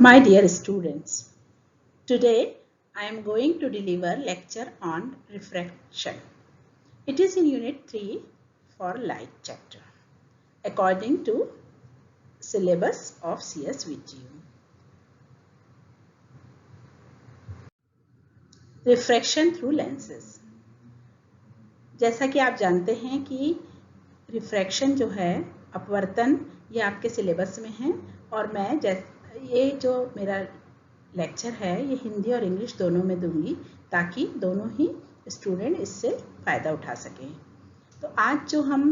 My dear students, today I am going to deliver lecture on refraction. It is in Unit 3 for light chapter according to syllabus of CSVTU. Refraction through lenses. जैसा कि आप जानते हैं कि refraction जो है अपवर्तन ये आपके सिलेबस में है और मैं ये जो मेरा लेक्चर है ये हिंदी और इंग्लिश दोनों में दूंगी ताकि दोनों ही स्टूडेंट इससे फ़ायदा उठा सकें। तो आज जो हम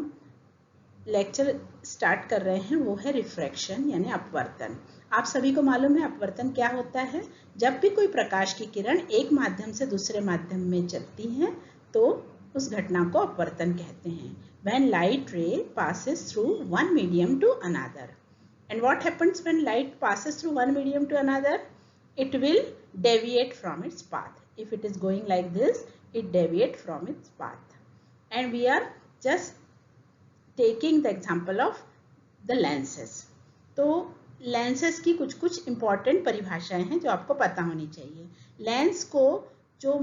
लेक्चर स्टार्ट कर रहे हैं वो है रिफ्रैक्शन यानी अपवर्तन। आप सभी को मालूम है अपवर्तन क्या होता है। जब भी कोई प्रकाश की किरण एक माध्यम से दूसरे माध्यम में चलती है तो उस घटना को अपवर्तन कहते हैं। When light ray passes through one medium to another. And what happens when light passes through one medium to another? It will deviate from its path. If it is going like this, it deviates from its path. And we are just taking the example of the lenses. तो lenses की कुछ important परिभाषाएं हैं जो आपको पता होनी चाहिए। लेंस को जो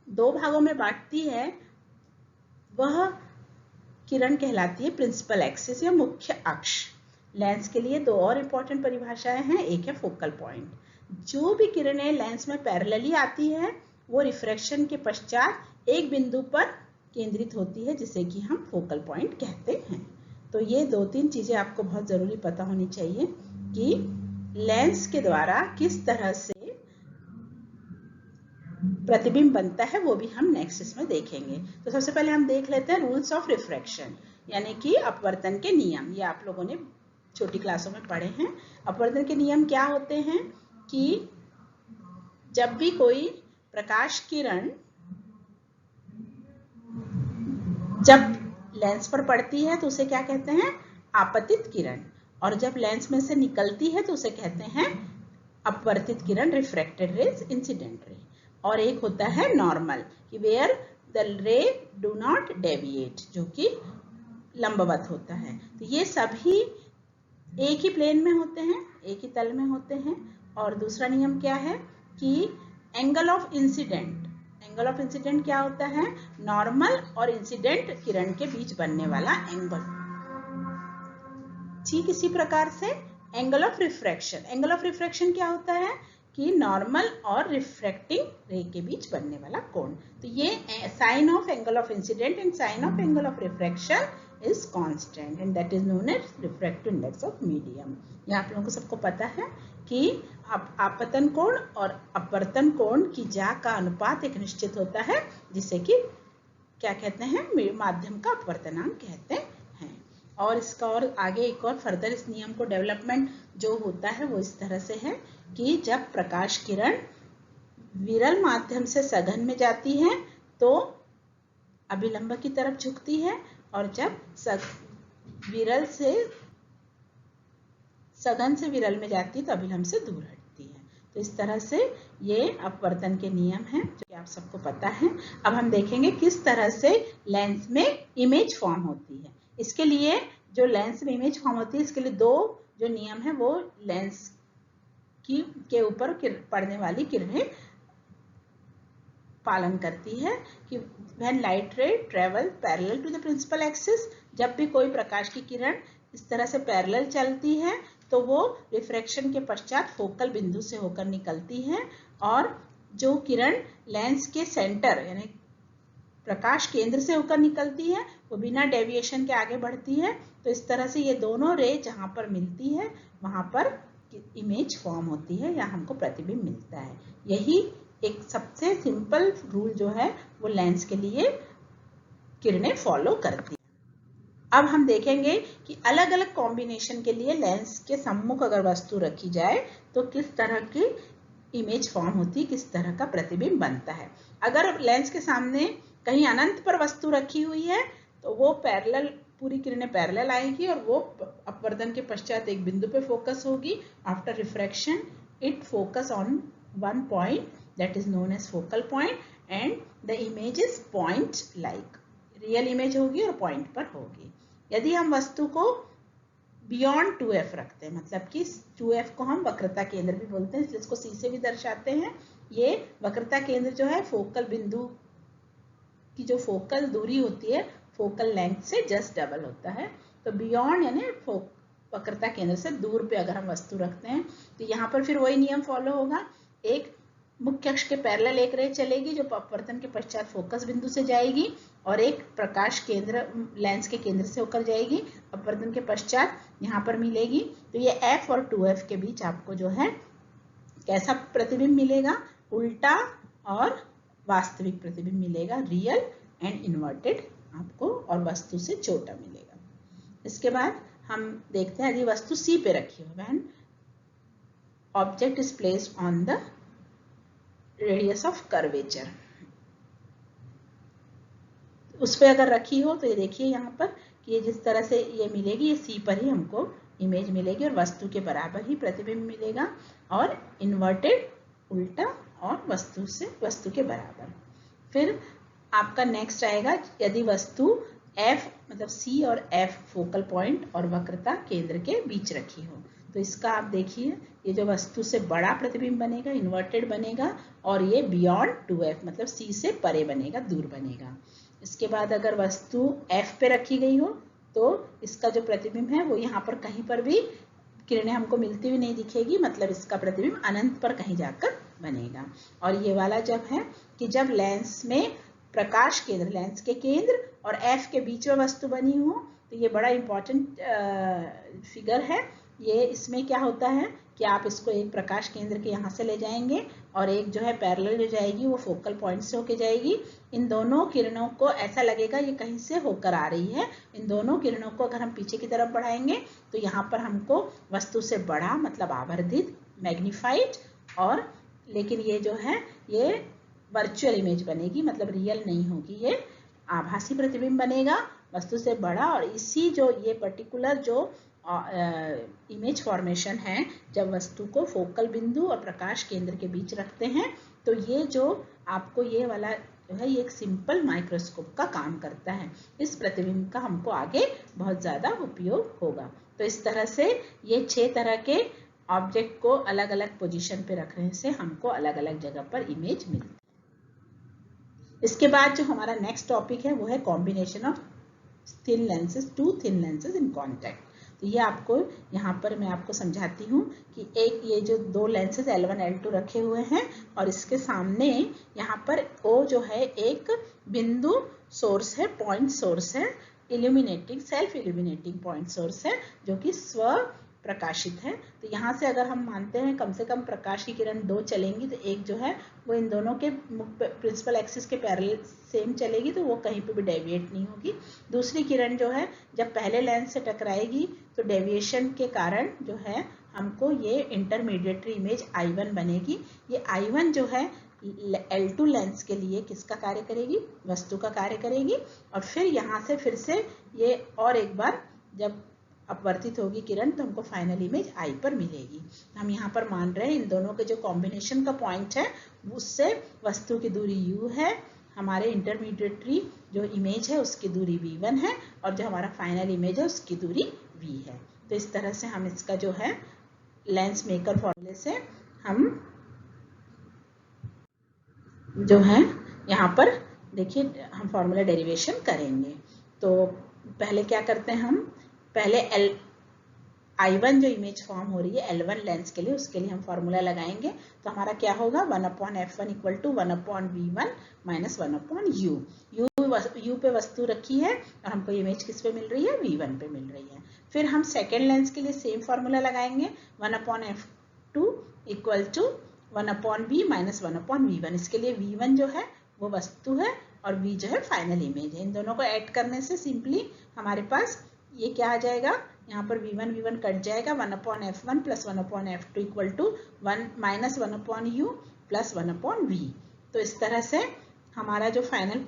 दो भागों में बांटती है वह किरण कहलाती है प्रिंसिपल एक्सिस या मुख्य अक्ष। लेंस के लिए दो और इम्पोर्टेंट परिभाषाएं हैं, एक है फोकल पॉइंट। जो भी किरणें लेंस में पैरेलली आती है वो रिफ्रैक्शन के पश्चात एक बिंदु पर केंद्रित होती है जिसे कि हम फोकल पॉइंट कहते हैं। तो ये दो तीन चीजें आपको बहुत जरूरी पता होनी चाहिए कि लेंस के द्वारा किस तरह से प्रतिबिंब बनता है वो भी हम नेक्स्ट इसमें देखेंगे। तो सबसे पहले हम देख लेते हैं रूल्स ऑफ रिफ्रैक्शन यानी कि अपवर्तन के नियम। ये आप लोगों ने छोटी क्लासों में पढ़े हैं। अपवर्तन के नियम क्या होते हैं कि जब भी कोई प्रकाश किरण जब लेंस पर पड़ती है तो उसे क्या कहते हैं, आपतित किरण, और जब लेंस में से निकलती है तो उसे कहते हैं अपवर्तित किरण, रिफ्रैक्टेड रेज, इंसिडेंट रे। और एक होता है नॉर्मल कि where the ray do not deviate, जो कि लंबवत होता है। तो ये सभी एक ही प्लेन में होते हैं, एक ही तल में होते हैं। और दूसरा नियम क्या है कि angle of incident, angle of incident क्या होता है, नॉर्मल और इंसिडेंट किरण के बीच बनने वाला एंगल। ठीक इसी प्रकार से angle of refraction, angle of refraction क्या होता है कि नॉर्मल और रिफ्रैक्टिंग रे के बीच बनने वाला कोण। तो ये sine of angle of incident and sine of angle of refraction is constant and that is known as refractive index of medium. ये आप लोगों को सबको पता है कि आपतन कोण और अपवर्तन कोण की ज्या का अनुपात एक निश्चित होता है जिसे कि क्या कहते हैं, माध्यम का अपवर्तनांक कहते हैं। और इसका और आगे एक और फर्दर इस नियम को डेवलपमेंट जो होता है वो इस तरह से है कि जब प्रकाश किरण विरल माध्यम से सघन में जाती है तो अभिलंब की तरफ झुकती है और जब विरल से सघन से विरल में जाती है तो अभिलंब से दूर हटती है। तो इस तरह से ये अपवर्तन के नियम हैं जो कि आप सबको पता है। अब हम देखेंगे किस तरह से लेंस में इमेज फॉर्म होती है। इसके लिए जो लेंस में इमेज फॉर्म होती है इसके लिए दो जो नियम है वो लेंस के ऊपर पड़ने वाली किरणें पालन करती है कि when light ray travel parallel to the principal axis, जब भी कोई प्रकाश की किरण इस तरह से पैरेलल चलती है तो वो रिफ्रैक्शन के पश्चात फोकल बिंदु से होकर निकलती है और जो किरण लेंस के सेंटर यानी प्रकाश केंद्र से होकर निकलती है वो बिना डेविएशन के आगे बढ़ती है। तो इस तरह से ये दोनों रे जहां पर मिलती है वहां पर इमेज फॉर्म होती है या हमको प्रतिबिंब मिलता है। यही एक सबसे सिंपल रूल जो है वो लेंस के लिए किरणें फॉलो करती है। अब हम देखेंगे कि अलग अलग कॉम्बिनेशन के लिए लेंस के सम्मुख अगर वस्तु रखी जाए तो किस तरह की इमेज फॉर्म होती है, किस तरह का प्रतिबिंब बनता है। अगर लेंस के सामने कहीं अनंत पर वस्तु रखी हुई है तो वो पैरेलल, पूरी किरणें पैरेलल आएगी और वो अपवर्तन के पश्चात एक बिंदु पे फोकस होगी। After refraction it focus on one point that is known as focal point and the image is point like, real image होगी और पॉइंट पर होगी। यदि हम वस्तु को बियॉन्ड 2f रखते हैं, मतलब कि 2f को हम वक्रता केंद्र भी बोलते हैं, इसलिए इसको c से भी दर्शाते हैं। ये वक्रता केंद्र जो है फोकल बिंदु की जो फोकल दूरी होती है फोकल लेंथ से जस्ट डबल होता है। तो बियॉन्ड यानी वक्रता केंद्र से दूर पे अगर हम वस्तु रखते हैं तो यहाँ पर फिर वही नियम फॉलो होगा। एक मुख्य अक्ष के पैरेलल एक रे चलेगी जो अपवर्तन के पश्चात फोकस बिंदु से जाएगी, और एक प्रकाश केंद्र लेंस के केंद्र से होकर जाएगी, अपवर्तन के पश्चात यहाँ पर मिलेगी। तो ये f और 2f के बीच आपको जो है कैसा प्रतिबिंब मिलेगा, उल्टा और वास्तविक प्रतिबिंब मिलेगा, रियल एंड इन्वर्टेड आपको, और वस्तु से छोटा मिलेगा। इसके बाद हम देखते हैं यदि वस्तु C पे रखी हो, when object is placed on the radius of curvature, उस पर अगर रखी हो तो ये देखिए यहाँ पर कि ये जिस तरह से ये मिलेगी, ये C पर ही हमको इमेज मिलेगी और वस्तु के बराबर ही प्रतिबिंब मिलेगा, और इन्वर्टेड उल्टा और वस्तु के बराबर। फिर आपका नेक्स्ट आएगा यदि वस्तु F मतलब C और F फोकल पॉइंट और वक्रता केंद्र के बीच रखी हो, तो इसका आप देखिए ये जो वस्तु से बड़ा प्रतिबिंब बनेगा इन्वर्टेड बनेगा, और ये बियॉन्ड 2f मतलब C से परे बनेगा, दूर बनेगा। इसके बाद अगर वस्तु F पे रखी गई हो तो इसका जो प्रतिबिंब है वो यहाँ पर कहीं पर भी किरणें हमको मिलती हुई नहीं दिखेगी, मतलब इसका प्रतिबिंब अनंत पर कहीं जाकर बनेगा। और ये वाला जब है कि जब लेंस में प्रकाश केंद्र, लेंस के केंद्र और F के बीच में वस्तु बनी हो, तो ये बड़ा इंपॉर्टेंट फिगर है। ये इसमें क्या होता है कि आप इसको एक प्रकाश केंद्र के यहाँ से ले जाएंगे और एक जो है पैरेलल जो जाएगी वो फोकल पॉइंट से होके जाएगी। इन दोनों किरणों को ऐसा लगेगा ये कहीं से होकर आ रही है। इन दोनों किरणों को अगर हम पीछे की तरफ बढ़ाएंगे तो यहाँ पर हमको वस्तु से बड़ा मतलब आवर्धित, मैग्नीफाइड, और लेकिन ये जो है ये वर्चुअल इमेज बनेगी, मतलब रियल नहीं होगी, ये आभासी प्रतिबिंब बनेगा वस्तु से बड़ा। और इसी जो ये पर्टिकुलर जो इमेज फॉर्मेशन है, जब वस्तु को फोकल बिंदु और प्रकाश केंद्र के बीच रखते हैं तो ये जो आपको ये वाला जो है ये एक सिंपल माइक्रोस्कोप का काम करता है। इस प्रतिबिंब का हमको आगे बहुत ज़्यादा उपयोग होगा। तो इस तरह से ये 6 तरह के ऑब्जेक्ट को अलग अलग पोजीशन पे रखने से हमको अलग अलग जगह पर इमेज मिलती है। इसके बाद जो हमारा नेक्स्ट टॉपिक है वो है combination of thin lenses, 2 thin lenses in contact. तो ये आपको यहाँ पर मैं आपको समझाती हूँ कि एक ये जो 2 लेंसेज L1 L2 रखे हुए हैं और इसके सामने यहाँ पर O जो है एक बिंदु सोर्स है, पॉइंट सोर्स है, illuminating self illuminating point source है जो कि स्व प्रकाशित है। तो यहाँ से अगर हम मानते हैं कम से कम प्रकाश की किरण 2 चलेंगी तो एक जो है वो इन दोनों के प्रिंसिपल एक्सिस के पैरेलल सेम चलेगी, तो वो कहीं पे भी डेविएट नहीं होगी। दूसरी किरण जो है जब पहले लेंस से टकराएगी तो डेविएशन के कारण जो है हमको ये इंटरमीडिएटरी इमेज I1 बनेगी। ये I1 जो है L2 लेंस के लिए किसका कार्य करेगी, वस्तु का कार्य करेगी। और फिर यहाँ से फिर से ये और एक बार जब अपवर्तित होगी किरण तो हमको फाइनल इमेज I पर मिलेगी। हम यहाँ पर मान रहे हैं इन दोनों के जो कॉम्बिनेशन का पॉइंट है उससे वस्तु की दूरी U है, हमारे इंटरमीडिएटरी जो इमेज है उसकी दूरी V1 है, और जो हमारा फाइनल इमेज है उसकी दूरी V है। तो इस तरह से हम इसका जो है लेंस मेकर फॉर्मूले से हम जो है यहाँ पर देखिए हम फॉर्मूला डेरिवेशन करेंगे। तो पहले क्या करते हैं, हम पहले I1 जो इमेज फॉर्म हो रही है L1 लेंस के लिए उसके लिए हम फॉर्मूला लगाएंगे। तो हमारा क्या होगा 1/f1 equal to 1/v1 minus 1/u। U पे वस्तु रखी है और हमको इमेज किस पे मिल रही है, V1 पे मिल रही है। फिर हम सेकेंड लेंस के लिए सेम फॉर्मूला लगाएंगे 1/f2 equal to 1/v minus 1/v1। इसके लिए V1 जो है वो वस्तु है और V जो है फाइनल इमेज है। इन दोनों को ऐड करने से सिंपली हमारे पास ये क्या आ जाएगा, यहाँ पर V1 कट जाएगा, 1/f1 plus 1/f2 equal to 1 minus 1/u plus 1/v। तो इस तरह से हमारा जो फाइनल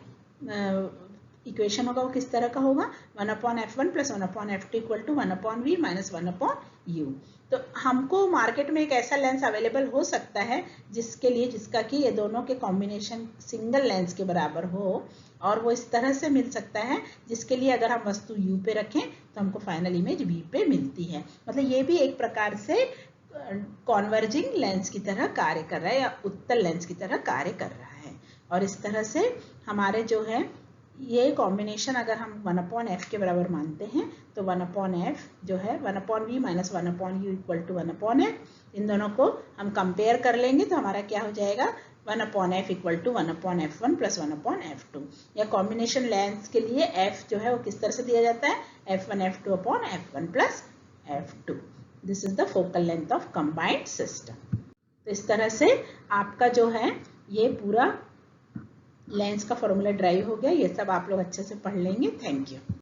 इक्वेशन होगा वो किस तरह का होगा, 1/f1 plus 1/f2 equal to 1/v minus 1/u। तो हमको मार्केट में एक ऐसा लेंस अवेलेबल हो सकता है जिसका कि ये दोनों के कॉम्बिनेशन सिंगल लेंस के बराबर हो, और वो इस तरह से मिल सकता है जिसके लिए अगर हम वस्तु u पे रखें तो हमको फाइनल इमेज v पे मिलती है। मतलब ये भी एक प्रकार से कॉन्वर्जिंग लेंस की तरह कार्य कर रहा है या उत्तल लेंस की तरह कार्य कर रहा है। और इस तरह से हमारे जो है ये कॉम्बिनेशन अगर हम 1/f के बराबर मानते हैं तो 1/f जो है 1/v minus 1/u equal to 1/f, इन दोनों को हम कंपेयर कर लेंगे तो हमारा क्या हो जाएगा, 1/f equal to 1/f1 plus 1/f2। या कॉम्बिनेशन लेंस के लिए f जो है वो किस तरह से दिया जाता है, f1 f2 upon f1 plus f2। This is the focal length of combined system. तो इस तरह से आपका जो है ये पूरा लेंस का फॉर्मूला ड्राइव हो गया। ये सब आप लोग अच्छे से पढ़ लेंगे। Thank you.